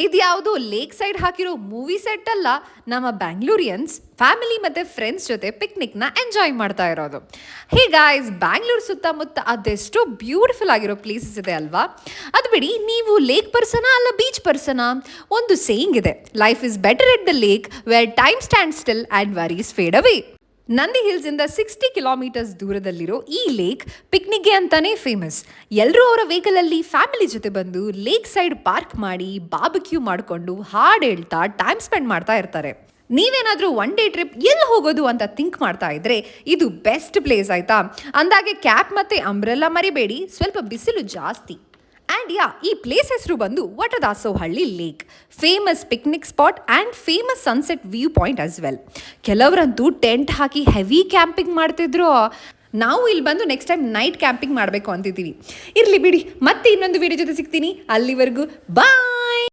ಇದ್ಯಾವುದು lake side ಹಾಕಿರೋ movie set ಅಲ್ಲ, ನಮ್ಮ ಬ್ಯಾಂಗ್ಳೂರಿಯನ್ಸ್ ಫ್ಯಾಮಿಲಿ ಮತ್ತು ಫ್ರೆಂಡ್ಸ್ ಜೊತೆ ಪಿಕ್ನಿಕ್ನ ಎಂಜಾಯ್ ಮಾಡ್ತಾ ಇರೋದು. ಹೇ ಗಾಯ್ಸ್, ಬ್ಯಾಂಗ್ಳೂರ್ ಸುತ್ತಮುತ್ತ ಅದೆಷ್ಟೋ ಬ್ಯೂಟಿಫುಲ್ ಆಗಿರೋ ಪ್ಲೇಸಸ್ ಇದೆ ಅಲ್ವಾ? ಅದು ಬಿಡಿ, ನೀವು ಲೇಕ್ ಪರ್ಸನಾ ಅಲ್ಲ ಬೀಚ್ ಪರ್ಸನಾ? ಒಂದು ಸೇಯಿಂಗ್ ಇದೆ, life is better at the lake where time stand still and worries fade away. Nandi ಹಿಲ್ಸಿಂದ 60 ಕಿಲೋಮೀಟರ್ಸ್ ದೂರದಲ್ಲಿರೋ ಈ ಲೇಕ್ ಪಿಕ್ನಿಕ್ಗೆ ಅಂತಾನೆ ಫೇಮಸ್. ಎಲ್ಲರೂ ಅವರ ವೆಹಿಕಲಲ್ಲಿ ಫ್ಯಾಮಿಲಿ ಜೊತೆ ಬಂದು ಲೇಕ್ ಸೈಡ್ ಪಾರ್ಕ್ ಮಾಡಿ ಬಾರ್ಬೆಕ್ಯೂ ಮಾಡಿಕೊಂಡು ಹಾಡು ಹೇಳ್ತಾ ಟೈಮ್ ಸ್ಪೆಂಡ್ ಮಾಡ್ತಾ ಇರ್ತಾರೆ. ನೀವೇನಾದರೂ ಒನ್ ಡೇ ಟ್ರಿಪ್ ಎಲ್ಲಿ ಹೋಗೋದು ಅಂತ ಥಿಂಕ್ ಮಾಡ್ತಾ ಇದ್ರೆ ಇದು ಬೆಸ್ಟ್ ಪ್ಲೇಸ್ ಆಯ್ತಾ. ಅಂದಾಗೆ ಕ್ಯಾಪ್ ಮತ್ತು ಅಂಬ್ರೆಲ್ಲಾ ಮರಿಬೇಡಿ, ಸ್ವಲ್ಪ ಬಿಸಿಲು ಜಾಸ್ತಿ. ಆ್ಯಂಡ್ ಈ ಪ್ಲೇಸ್ ಹೆಸರು ಬಂದು Vatadasohalli lake, famous picnic spot and famous sunset view point as well. ಕೆಲವರಂತೂ ಟೆಂಟ್ ಹಾಕಿ ಹೆವಿ ಕ್ಯಾಂಪಿಂಗ್ ಮಾಡ್ತಿದ್ರು. ನಾವು ಇಲ್ಲಿ ಬಂದು ನೆಕ್ಸ್ಟ್ ಟೈಮ್ ನೈಟ್ ಕ್ಯಾಂಪಿಂಗ್ ಮಾಡಬೇಕು ಅಂತಿದ್ದೀವಿ. ಇರಲಿ ಬಿಡಿ, ಮತ್ತೆ ಇನ್ನೊಂದು ವಿಡಿಯೋ ಜೊತೆ ಸಿಗ್ತೀನಿ. ಅಲ್ಲಿವರೆಗೂ ಬಾಯ್.